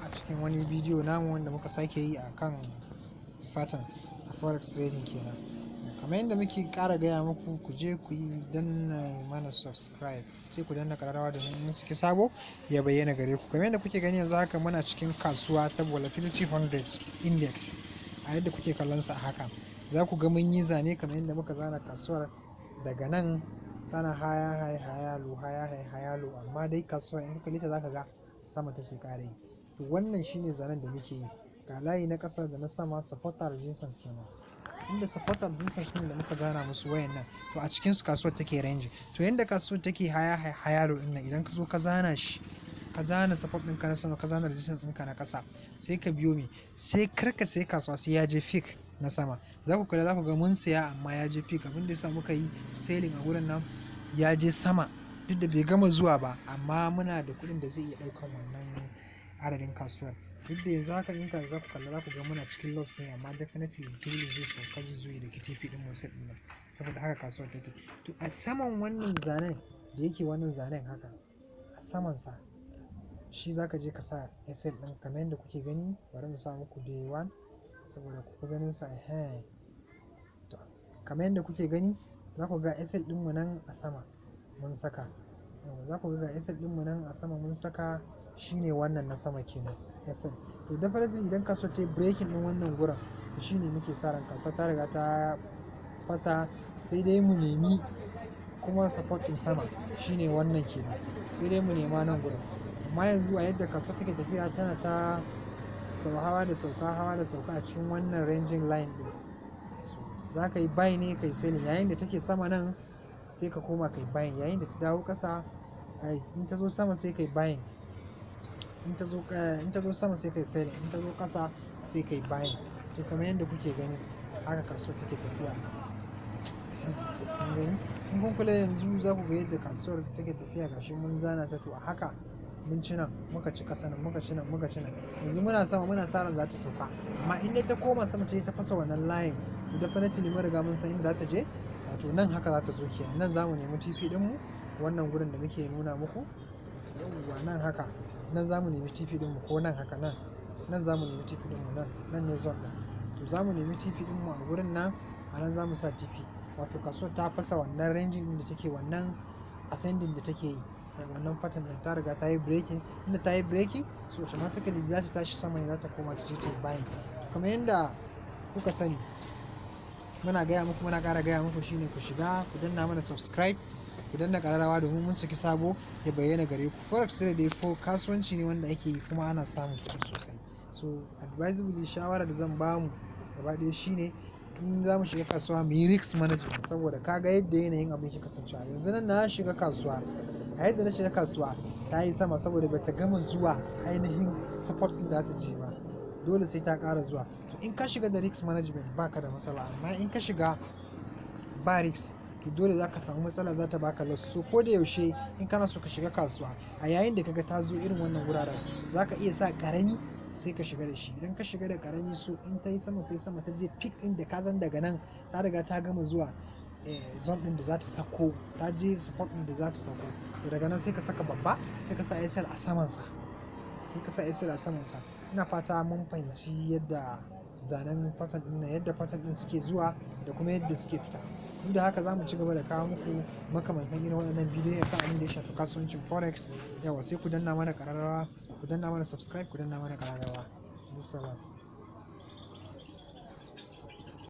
a cikin wani bidiyo namu wanda muka sake yi akan pattern a forex trading kenan. Kamar yadda muke ƙara gaya muku, ku je ku yi danna mana subscribe, sai ku danna ƙararrawa domin mun saki sabo ya bayyana gare ku. Kamar yadda kuke gani yanzu haka muna cikin kasuwa ta volatility 100 index. A yadda kuke kallon sa haka, za ku ga mun yi zane kamar yadda muka zana kasuwar daga nan tana haya low, amma dai kasuwar in ka kalle ta zaka ga sama take ƙara yi. To wannan shine zanen da muke yi, ga layi na ƙasa da na sama support and resistance kenan. Inda support and resistance ne da muka zana musu wayan nan, to a cikin su kasuwar take range. To yanda kasuwar take haya low din nan, idan ka zo ka zana shi, ka zana support ɗinka na sama, ka zana resistance ɗinka na ƙasa, sai ka biyo me, sai karka sai kasuwa sai ya je peak na sama. Za ku kula, za ku ga mun siya amma ya je peak. Abin da yasa muka yi selling a wurin nan, ya je sama duk da bai gama zuwa ba, amma muna da kuɗin da zai iya ɗaukan wannan adadin kasuwar. Duk da yanzu haka in ka za ku kalla, za ku ga muna cikin loss ne, amma definitely dole zai sauka zai da TP ɗin mu set ɗin nan, saboda haka kasuwar take. To a saman wannan zanen da yake wannan zanen haka, a saman sa shi za ka je ka sa SL ɗin kamar yadda kuke gani. Bari mu sa muku day 1 saboda ku ganin sa. To kamar yadda kuke gani, za ku ga SL ɗin mu nan a sama mun saka. Za ku ga SL ɗin mu nan a sama mun saka, shine wannan na sama kenan SL. To definitely idan kasuwar ta yi breaking ɗin wannan gurin, to shine muke sa ran kasuwa ta riga ta fasa, sai dai mu nemi kuma support ɗin sama shine wannan kenan, sai dai mu nema nan gurin. Amma yanzu a yadda kasuwa take tafiya, tana ta hawa da sauka a cikin wannan ranging line ɗin. Za ka yi buy ne kai selling, yayin da take sama nan sai ka koma kai buying, yayin da ta dawo ƙasa in ta zo sama sai kai buying, in ta zo sama sai kai selling, in ta zo ƙasa sai kai buying. To kamar yadda kuke gani haka kasuwar take tafiya. Kun gani? In kun kula yanzu za ku ga yadda kasuwar take tafiya, gashi mun zana ta. To a haka mun ci nan, muka ci ƙasa nan, muka ci nan. Yanzu muna sama, muna sa ran za ta sauka, amma in dai ta koma sama ce ta fasa wannan layin, to definitely mun riga mun san inda za ta je. To nan haka za ta zo kenan. Nan za mu nemi TP ɗin mu, wannan gurin da muke nuna muku. Yawwa nan haka, nan za mu nemi TP ɗin mu, ko nan haka, nan za mu nemi TP ɗin mu, nan ne zone ɗin. To za mu nemi TP ɗin mu a gurin nan, a nan za mu sa TP. Wato kasuwar ta fasa wannan ranging ɗin da take, wannan ascending da take yi, wannan pattern ɗin ta riga ta yi breaking. Inda ta yi breaking, so automatically za ta tashi sama ne, za ta koma ta je ta yi buying. Kamar yadda kuka sani, muna gaya muku, muna ƙara gaya muku, shine ku shiga ku danna mana subscribe, ku danna ƙararrawa domin mun saki sabo ya bayyana gare ku. Forex trade ko kasuwanci ne wanda ake yi kuma ana samun kuɗi sosai. So advisably, shawara da zan bamu gaba ɗaya shine, in za mu shiga kasuwa mu yi risk management, saboda ka ga yadda yanayin abin ke kasancewa. Yanzu nan na shiga kasuwa, a yadda na shiga kasuwa ta yi sama saboda bata gama zuwa ainihin support ɗin da ta je ba, dole sai ta ƙara zuwa. To in ka shiga da risk management baka da matsala, amma in ka shiga ba risk, to dole za ka samu matsala, za ta baka loss. So ko da yaushe in kana so ka shiga kasuwa, a yayin da kaga ta zo irin wannan wuraren, za ka iya sa ƙarami sai ka shiga da shi. Idan ka shiga da ƙarami, so in ta yi sama ta je peak ɗin da ka san daga nan ta riga ta gama zuwa zone ɗin da za ta sako, ta je support ɗin da za ta sako, to daga nan sai ka saka babba, sai ka sa SL a samansa, Ina fata mun fahimci yadda zanen pattern ɗin nan, yadda pattern ɗin suke zuwa da kuma yadda suke fita. Duk da haka za mu ci gaba da kawo muku makamantan irin waɗannan bidiyoyi akan abin da ya shafi kasuwancin forex. Yawa sai ku danna mana ƙararrawa, ku danna mana subscribe, ku danna mana ƙararrawa. Bisalam.